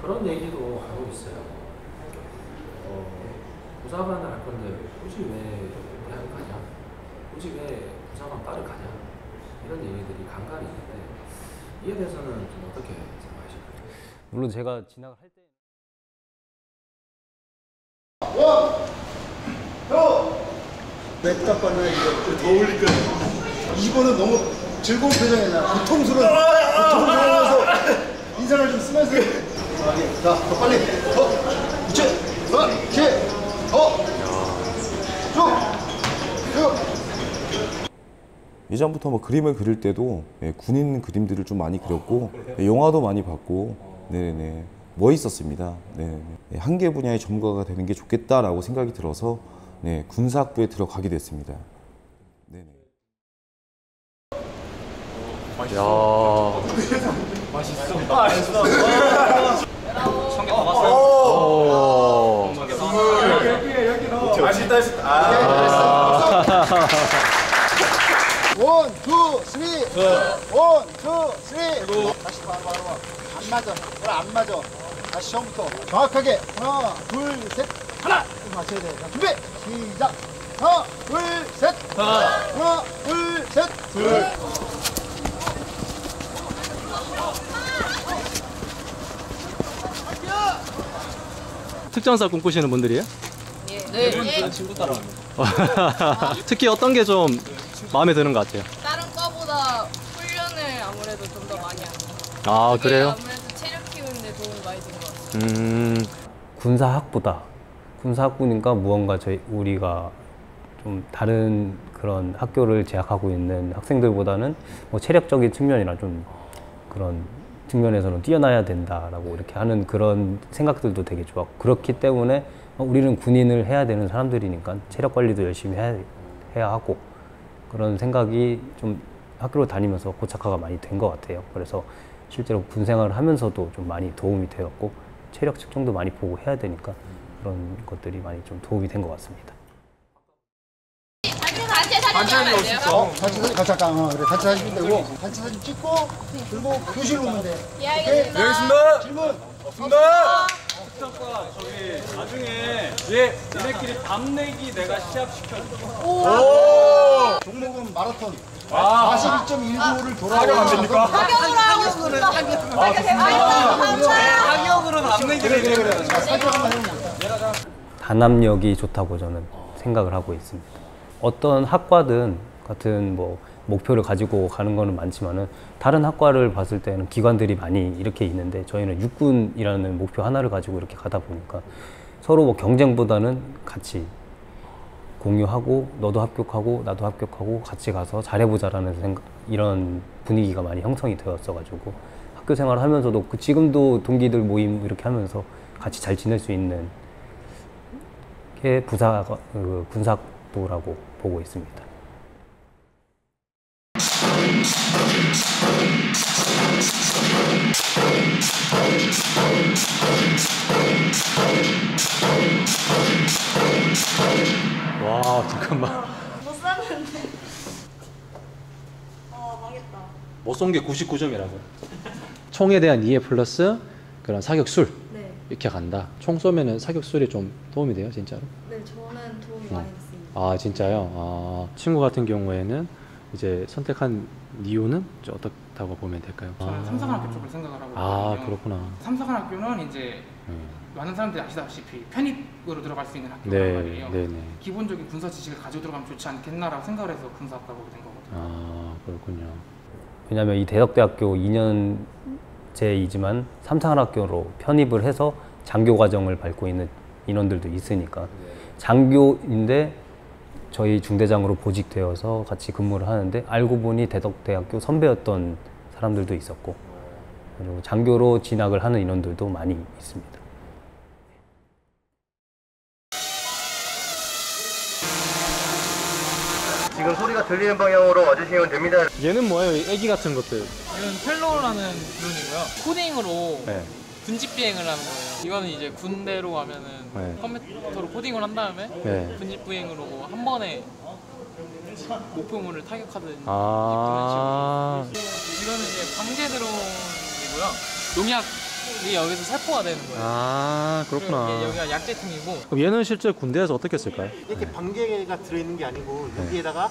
그런 얘기도 하고 있어요. 부사관을 할 건데 굳이 왜 대학을 가냐? 굳이 왜 부사관 과를 가냐? 이런 얘기들이 간간히 있는데 이에 대해서는 좀 어떻게 생각하실까요? 물론 제가 진학을 할 때 맥주과는 이거 더 어울릴 거야. 이거는 너무 즐거운 표정이야. 고통스러워서 인상을 좀 쓰면서. 자, 더 빨리. 그렇지. 그렇지. 쭉. 예전부터 뭐 그림을 그릴 때도 군인 그림들을 좀 많이 그렸고 영화도 많이 봤고 네네 멋있었습니다. 네, 한 개 분야의 전문가가 되는 게 좋겠다라고 생각이 들어서 네, 군사학부에 들어가게 됐습니다. 네네. 맛있어. 청개 가봤어요? 맛있다. 원, 투, 쓰리. 원, 투, 쓰리. 다시 바로. 안 맞아. 안 맞아. 다시 처음부터. 정확하게. 하나, 둘, 셋. 하나. 맞춰야 돼. 자, 준비. 시작. 하나, 둘, 셋. 하나, 둘, 셋. 둘. 특전사 꿈꾸시는 분들이에요? 네. 친구 따라합니다. 특히 어떤 게 좀 마음에 드는 것 같아요? 다른 과보다 훈련을 아무래도 좀 더 많이 하는 것 같아요. 아, 그래요? 아무래도 체력 키우는데 도움이 많이 되는 것 같아요. 군사학부다. 군사학부니까 무언가 우리가 좀 다른 그런 학교를 재학하고 있는 학생들보다는 뭐 체력적인 측면이나 좀 그런 측면에서는 뛰어나야 된다라고 이렇게 하는 그런 생각들도 되게 좋았고, 그렇기 때문에 우리는 군인을 해야 되는 사람들이니까 체력 관리도 열심히 해야 하고, 그런 생각이 좀 학교를 다니면서 고착화가 많이 된 것 같아요. 그래서 실제로 군 생활을 하면서도 좀 많이 도움이 되었고, 체력 측정도 많이 보고 해야 되니까 그런 것들이 많이 좀 도움이 된 것 같습니다. 단체 사진 찍어야 단체 사진 같이 할까? 그래. 단체 사진 되고 단체 사진 찍고 그리고 교실 오면 돼. 예, 알겠습니다. 알겠습니다. 질문. 없습니다. 특전과 저기 나중에 얘네끼리 밤 내기 내가 시합 시켜줄게. 종목은 마라톤. 42.195를 돌아야 안 됩니까? 타격으로는 타격으로는 밤 내기를 그래. 살짝 한번 해보면 단합력이 좋다고 저는 생각을 하고 있습니다. 어떤 학과든 같은 뭐 목표를 가지고 가는 거는 많지만은 다른 학과를 봤을 때는 기관들이 많이 이렇게 있는데, 저희는 육군이라는 목표 하나를 가지고 이렇게 가다 보니까 서로 뭐 경쟁보다는 같이 공유하고, 너도 합격하고 나도 합격하고 같이 가서 잘해보자라는 생각, 이런 분위기가 많이 형성이 되었어가지고 학교 생활을 하면서도 지금도 동기들 모임 이렇게 하면서 같이 잘 지낼 수 있는 게 군사학부라고 보고 있습니다. 와, 잠깐만. 못 샀는데. 망했다. 못 쏜 게 99점이라고. 총에 대한 이해 플러스 그런 사격술 네. 이렇게 간다. 총 쏘면은 사격술이 좀 도움이 돼요, 진짜로? 네, 저는 도움이 많이 됐습니다. 아, 진짜요? 아, 친구 같은 경우에는 이제 선택한 이유는 어떻다고 보면 될까요? 저는 삼사관학교 쪽을 생각을 하고 아, 있거든요. 그렇구나. 삼사관학교는 이제 많은 사람들이 아시다시피 편입으로 들어갈 수 있는 학교란 네, 말이에요. 네. 기본적인 군사 지식을 가지고 들어가면 좋지 않겠나라고 생각을 해서 군사학과 보게 된 거거든요. 아, 그렇군요. 왜냐하면 이 대덕대학교 2년제이지만 삼사관학교로 편입을 해서 장교 과정을 밟고 있는 인원들도 있으니까, 장교인데 저희 중대장으로 보직되어서 같이 근무를 하는데 알고 보니 대덕대학교 선배였던 사람들도 있었고, 그리고 장교로 진학을 하는 인원들도 많이 있습니다. 지금 소리가 들리는 방향으로 와주시면 됩니다. 얘는 뭐예요? 애기 같은 것들. 이건 펠로우라는 드론이고요. 코딩으로 네. 분집 비행을 하는 거예요. 이거는 이제 군대로 가면은 네. 컴퓨터로 코딩을 한 다음에 네. 분집 비행으로 한 번에 목표물을 타격하든 아. 그런 식으로. 이거는 이제 방제 드론이고요. 농약 이게 여기서 세포가 되는 거예요. 아, 그렇구나. 그리고 이게 여기가 약제팀이고. 그럼 얘는 실제 군대에서 어떻게 쓸까요? 이렇게 방개가 들어있는 게 아니고 여기에다가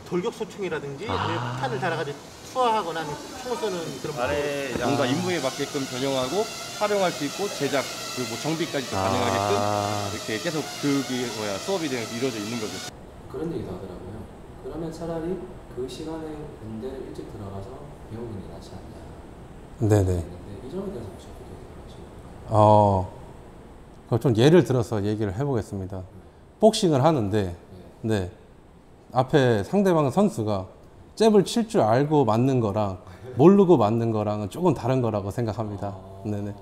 돌격소총이라든지 아니면 폭탄을 달아가지고 투하하거나 아니면 총을 쏘는 그런 아래 뭔가 임무에 맞게끔 변형하고 활용할 수 있고 제작 그리고 뭐 정비까지 가능하게끔 이렇게 계속 교육이 수업이 이루어져 있는 거죠. 그런 얘기도 하더라고요. 그러면 차라리 그 시간에 군대를 일찍 들어가서 배우는 게 낫지 않냐. 네네. 이 점에 대해서 혹시 어떻게 생각하십니까? 그럼 좀 예를 들어서 얘기를 해보겠습니다. 복싱을 하는데, 네. 앞에 상대방 선수가 잽을 칠 줄 알고 맞는 거랑 모르고 맞는 거랑은 조금 다른 거라고 생각합니다. 네네.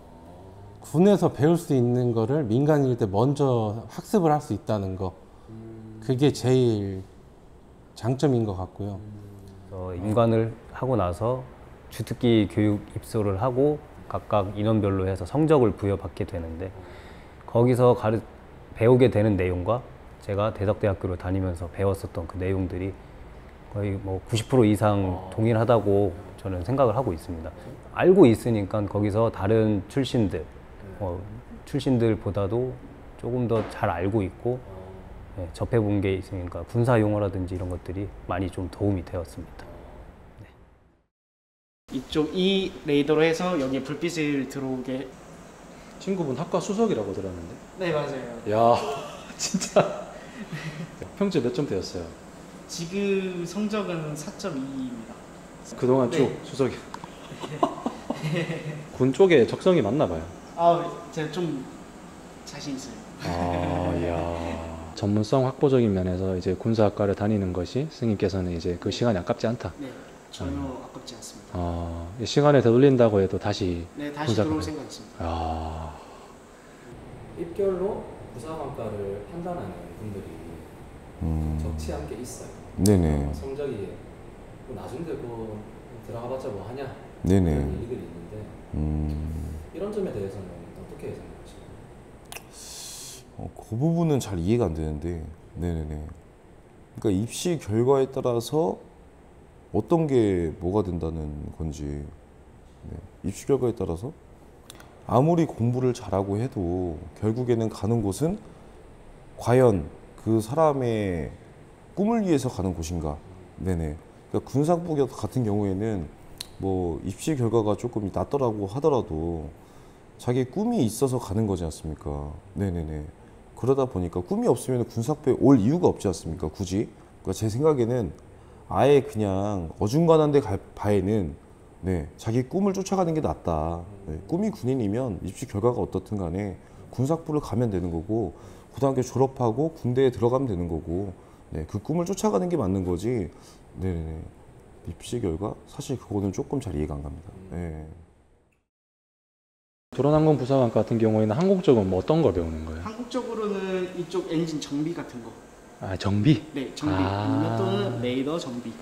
군에서 배울 수 있는 거를 민간인일 때 먼저 학습을 할 수 있다는 거. 그게 제일 장점인 것 같고요. 임관을 하고 나서 주특기 교육 입소를 하고 각각 인원별로 해서 성적을 부여받게 되는데 거기서 배우게 되는 내용과 제가 대덕대학교를 다니면서 배웠었던 그 내용들이 거의 뭐 90% 이상 동일하다고 저는 생각을 하고 있습니다. 알고 있으니까 거기서 다른 출신들보다도 조금 더 잘 알고 있고 접해본 게 있으니까 군사 용어라든지 이런 것들이 많이 좀 도움이 되었습니다. 이쪽 이 레이더로 해서 여기에 불빛을 들어오게. 친구분 학과 수석이라고 들었는데. 네, 맞아요. 야, 진짜. 평소에 몇 점 되었어요? 지금 성적은 4.2입니다. 그동안 쭉 수석이. 군 쪽에 적성이 맞나 봐요. 제가 좀 자신 있어요. 이야. 전문성 확보적인 면에서 이제 군사학과를 다니는 것이 스님께서는 이제 그 시간이 아깝지 않다. 네, 전혀 아깝지 않습니다. 이 시간에 되돌린다고 해도 다시. 네, 다시 들어올 생각 있습니다. 입결로 부사관과를 판단하는 분들이 적지 않게 있어요. 네네. 성적이 나중에 들어가봤자 뭐 하냐. 네네. 그런 얘기들이 있는데 이런 점에 대해서는 어떻게 생각하십니까? 그 부분은 잘 이해가 안 되는데, 네네네. 그러니까 입시 결과에 따라서 어떤 게 뭐가 된다는 건지, 입시 결과에 따라서 아무리 공부를 잘하고 해도 결국에는 가는 곳은 과연 그 사람의 꿈을 위해서 가는 곳인가. 네네. 그러니까 군사부 같은 경우에는 뭐 입시 결과가 조금 낮더라고 하더라도 자기 꿈이 있어서 가는 거지 않습니까? 네네네. 그러다 보니까 꿈이 없으면 군사부에 올 이유가 없지 않습니까? 굳이. 그러니까 제 생각에는 아예 그냥 어중간한 데 갈 바에는 자기 꿈을 쫓아가는 게 낫다. 꿈이 군인이면 입시 결과가 어떻든 간에 군사부를 가면 되는 거고 고등학교 졸업하고 군대에 들어가면 되는 거고 그 꿈을 쫓아가는 게 맞는 거지. 네네. 입시 결과? 사실 그거는 조금 잘 이해가 안 갑니다. 도론항공 부사관 같은 경우에는 항공 쪽은 뭐 어떤 걸 배우는 거예요? 한국 쪽으로는 이쪽 엔진 정비 같은 거. 정비? 네, 정비. 또는 레이더 정비.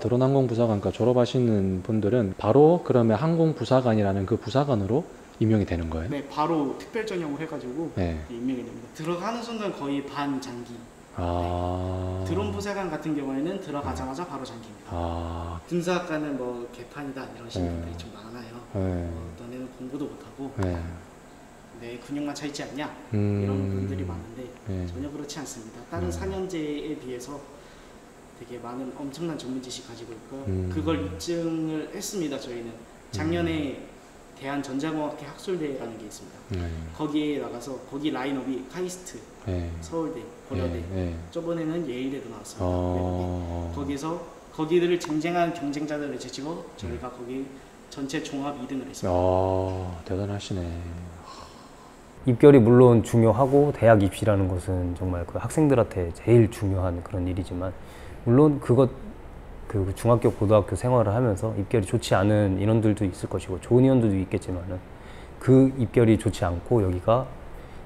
도론항공 부사관과 졸업하시는 분들은 바로 그러면 항공부사관이라는 그 부사관으로 임용이 되는 거예요? 네, 바로 특별 전형을 해가지고 임명이 됩니다. 들어가는 순간 거의 반장기. 드론 부사관 같은 경우에는 들어가자마자 바로 장기입니다. 군사학과는 뭐 개판이다 이런 식분들이 좀 많아요. 너네는 공부도 못하고 내 근육만 차 있지 않냐 이런 분들이 많은데 전혀 그렇지 않습니다. 다른 4년제에 비해서 되게 많은 엄청난 전문 지식 가지고 있고 그걸 입증을 했습니다. 저희는 작년에 대한전자공학회 학술대회라는 게 있습니다. 거기에 나가서 거기 라인업이 카이스트, 서울대, 고려대, 저번에는 예일대도 나왔습니다. 거기서 거기들을 쟁쟁한 경쟁자들을 제치고 저희가 거기 전체 종합 2등을 했습니다. 대단하시네. 입결이 물론 중요하고 대학 입시라는 것은 정말 그 학생들한테 제일 중요한 그런 일이지만 물론 그 중학교, 고등학교 생활을 하면서 입결이 좋지 않은 인원들도 있을 것이고 좋은 인원들도 있겠지만은 그 입결이 좋지 않고 여기가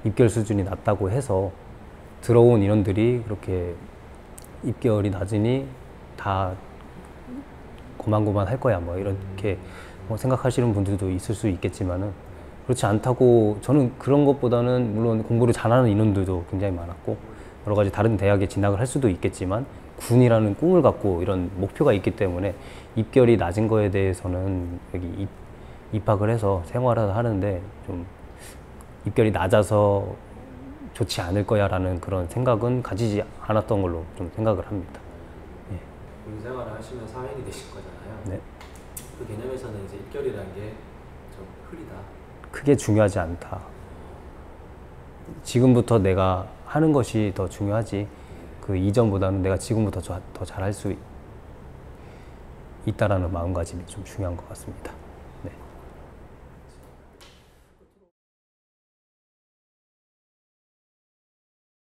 입결 수준이 낮다고 해서 들어온 인원들이 그렇게 입결이 낮으니 다 고만고만할 거야 뭐 이렇게 생각하시는 분들도 있을 수 있겠지만은 그렇지 않다고 저는 그런 것보다는 물론 공부를 잘하는 인원들도 굉장히 많았고 여러 가지 다른 대학에 진학을 할 수도 있겠지만 군이라는 꿈을 갖고 이런 목표가 있기 때문에 입결이 낮은 거에 대해서는 여기 입학을 해서 생활을 하는데 좀 입결이 낮아서 좋지 않을 거야 라는 그런 생각은 가지지 않았던 걸로 좀 생각을 합니다. 예. 군 생활을 하시면 사회인이 되실 거잖아요. 네. 그 개념에서는 이제 입결이라는 게 좀 흐리다. 크게 중요하지 않다. 지금부터 내가 하는 것이 더 중요하지 그 이전보다는 내가 지금부터 더 잘할 수 있다라는 마음가짐이 좀 중요한 것 같습니다.